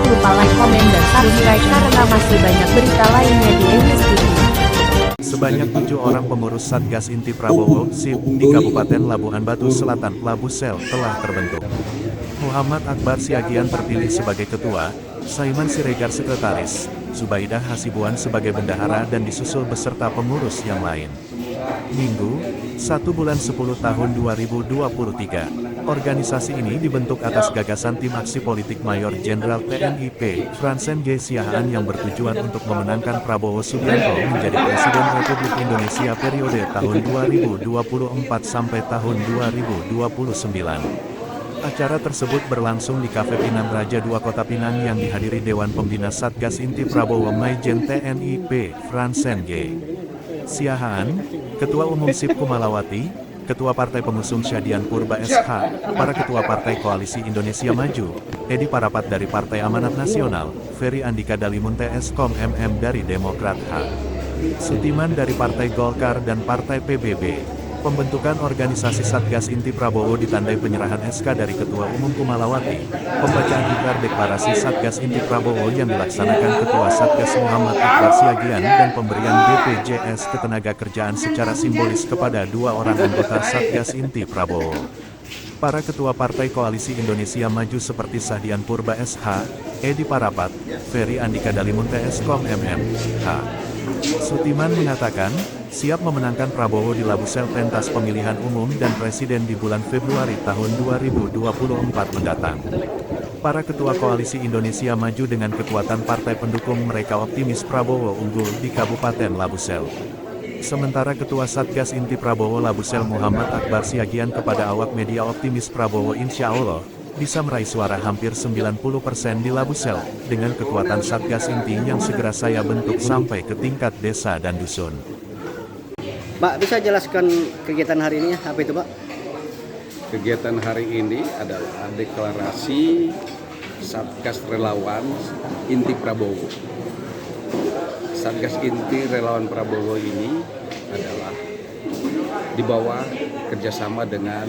lupa like, komen, dan subscribe karena masih banyak berita lainnya di Enyes TV. Sebanyak 7 orang pengurus Satgas Inti Prabowo (SIP) di Kabupaten Labuhan Batu Selatan, Labusel, telah terbentuk. Muhammad Akbar Siagian terpilih sebagai ketua, Saiman Siregar sekretaris, Zubaidah Hasibuan sebagai bendahara dan disusul beserta pengurus yang lain. Minggu, 1 bulan 10 tahun 2023. Organisasi ini dibentuk atas gagasan tim aksi politik Mayor Jenderal TNI P. Fransen G. Siahaan yang bertujuan untuk memenangkan Prabowo Subianto menjadi Presiden Republik Indonesia periode tahun 2024 sampai tahun 2029. Acara tersebut berlangsung di Kafe Pinang Raja II Kota Pinang yang dihadiri Dewan Pembina Satgas Inti Prabowo Maijen TNI P. Fransen G. Siahaan, Ketua Umum SIP Kumalawati, Ketua Partai Pengusung Syahdian Purba SH, para Ketua Partai Koalisi Indonesia Maju, Edi Parapat dari Partai Amanat Nasional, Ferry Andika Dalimunte Eskom MM dari Demokrat H. Sutiman dari Partai Golkar dan Partai PBB. Pembentukan organisasi Satgas Inti Prabowo ditandai penyerahan SK dari Ketua Umum Kumalawati, pembacaan ikrar deklarasi Satgas Inti Prabowo yang dilaksanakan Ketua Satgas Muhammad Akbar Siagian dan pemberian BPJS Ketenagakerjaan secara simbolis kepada 2 orang anggota Satgas Inti Prabowo. Para Ketua Partai Koalisi Indonesia Maju seperti Syahdian Purba SH, Edi Parapat, Ferry Andika Dalimunte Eskom MM, H. Sutiman mengatakan, siap memenangkan Prabowo di Labusel pentas pemilihan umum dan presiden di bulan Februari tahun 2024 mendatang. Para Ketua Koalisi Indonesia Maju dengan kekuatan partai pendukung mereka optimis Prabowo unggul di Kabupaten Labusel. Sementara Ketua Satgas Inti Prabowo Labusel Muhammad Akbar Siagian kepada awak media optimis Prabowo insya Allah bisa meraih suara hampir 90% di Labusel, dengan kekuatan Satgas Inti yang segera saya bentuk sampai ke tingkat desa dan dusun. Pak, bisa jelaskan kegiatan hari ini apa itu, Pak? Kegiatan hari ini adalah deklarasi Satgas Relawan Inti Prabowo. Satgas Inti Relawan Prabowo ini adalah di bawah kerjasama dengan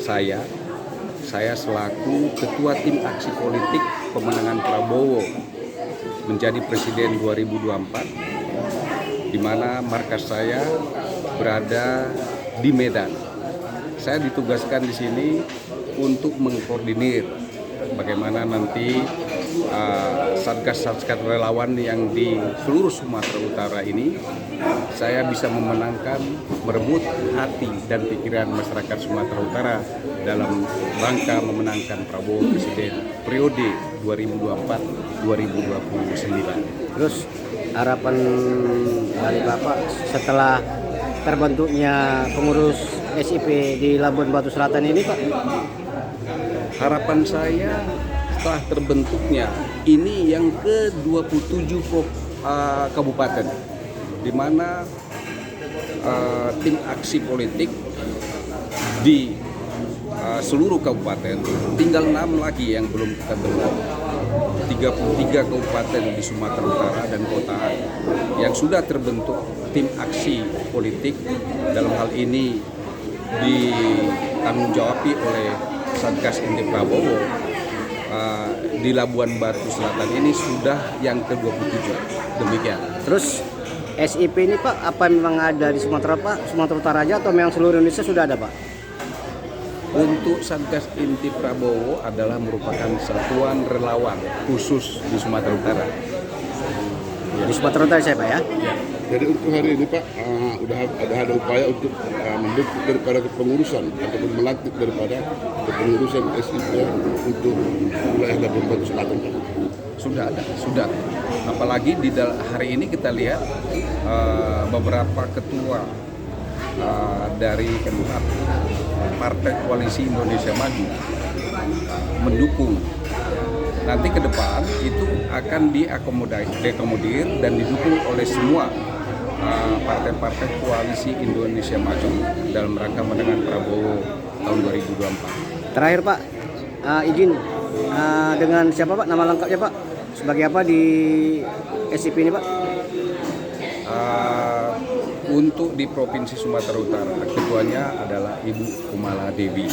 saya selaku Ketua Tim Aksi Politik Pemenangan Prabowo menjadi Presiden 2024, di mana markas saya berada di Medan. Saya ditugaskan di sini untuk mengkoordinir bagaimana nanti satgas-satgas relawan yang di seluruh Sumatera Utara ini saya bisa merebut hati dan pikiran masyarakat Sumatera Utara dalam rangka memenangkan Prabowo Presiden periode 2024-2029. Terus harapan dari Bapak setelah terbentuknya pengurus SIP di Labuan Batu Selatan ini, Pak? Harapan saya setelah terbentuknya ini yang ke-27 kabupaten, di mana tim aksi politik di seluruh kabupaten, tinggal 6 lagi yang belum kita bentuk. 33 kabupaten di Sumatera Utara dan kota yang sudah terbentuk tim aksi politik, dalam hal ini ditanggung-jawabi oleh Satgas Inti Prabowo. Di Labuan Batu Selatan ini sudah yang ke-27. Demikian. Terus SIP ini, Pak, apa memang ada di Sumatera, Pak? Sumatera Utara aja atau memang seluruh Indonesia sudah ada, Pak? Untuk Satgas Inti Prabowo adalah merupakan satuan relawan khusus di Sumatera Utara. Di Sumatera Utara saya, Pak, ya? Ya. Jadi untuk hari ini, Pak, udah ada upaya untuk membentuk daripada kepengurusan ataupun melantik daripada kepengurusan SIP untuk wilayah Labuan Batu Selatan, Pak. Sudah. Apalagi di hari ini kita lihat beberapa ketua dari Partai Koalisi Indonesia Maju mendukung. Nanti ke depan itu akan diakomodir dan didukung oleh semua partai-partai Koalisi Indonesia Maju dalam rangka memenangkan Prabowo tahun 2024. Terakhir, Pak, izin dengan siapa, Pak? Nama lengkapnya, Pak? Sebagai apa di SIP ini, Pak? Untuk di Provinsi Sumatera Utara, ketuanya adalah Ibu Kumala Dewi.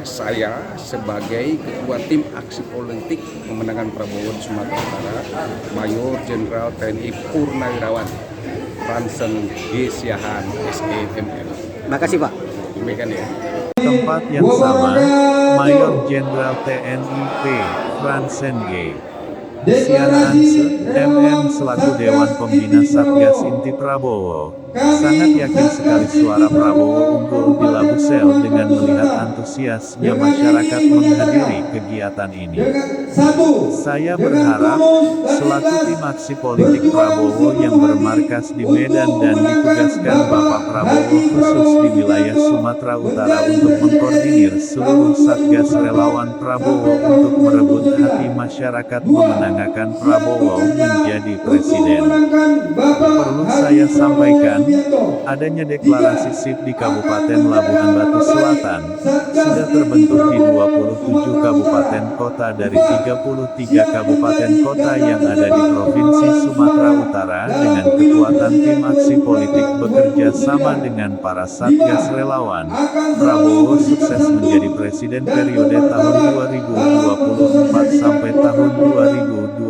Saya sebagai Ketua Tim Aksi Politik Pemenangan Prabowo di Sumatera Utara, Mayor Jenderal TNI Purnawirawan Fransen G. Siahaan SEMM. Makasih Pak. Demikian ya. Tempat yang sama, Mayor Jenderal TNI P. Fransen G. Siahaan MM selaku Dewan Pembina Satgas Inti Prabowo, sangat yakin sekali suara Prabowo unggul di Labusel dengan melihat antusiasnya masyarakat menghadiri kegiatan ini. Saya berharap, selaku tim aksi politik Prabowo yang bermarkas di Medan dan ditugaskan Bapak Prabowo khusus di wilayah Sumatera Utara untuk mengkoordinir seluruh Satgas relawan Prabowo untuk merebut hati masyarakat memenangkan Prabowo menjadi presiden. Perlu saya sampaikan, adanya deklarasi SIP di Kabupaten Labuhan Batu Selatan, sudah terbentuk di 27 kabupaten kota dari 33 kabupaten kota yang ada di Provinsi Sumatera Utara dengan kekuatan tim aksi politik bekerja sama dengan para Satgas relawan. Prabowo sukses menjadi presiden periode tahun 2024 sampai tahun 2029.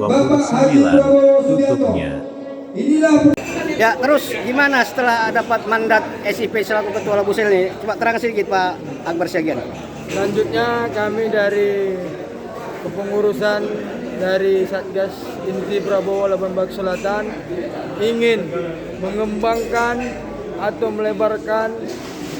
Tutupnya. Ya, terus gimana setelah dapat mandat SIP selaku Ketua Labusel ini? Coba terang sedikit Pak Akbar Syagian. Selanjutnya kami dari kepengurusan dari Satgas Inti Prabowo Labuan Batu Selatan ingin mengembangkan atau melebarkan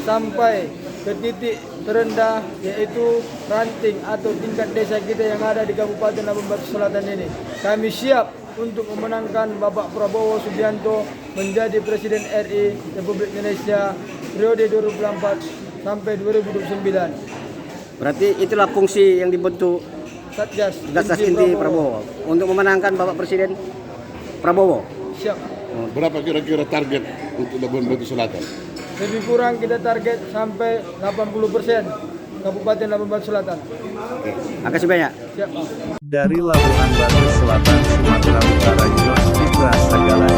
sampai ke titik terendah, yaitu ranting atau tingkat desa kita yang ada di Kabupaten Labuan Batu Selatan ini. Kami siap untuk memenangkan Bapak Prabowo Subianto menjadi Presiden RI Republik Indonesia periode 2024 sampai 2029. Berarti itulah fungsi yang dibentuk Satgas Inti Prabowo untuk memenangkan Bapak Presiden Prabowo. Siap. Berapa kira-kira target untuk Labuan Batu Selatan? Lebih kurang kita target sampai 80% Kabupaten Labuan Batu Selatan. Makasih banyak. Siap. Dari Labuhan Batu Selatan, Sumatera Utara, Jos Fitra Sagala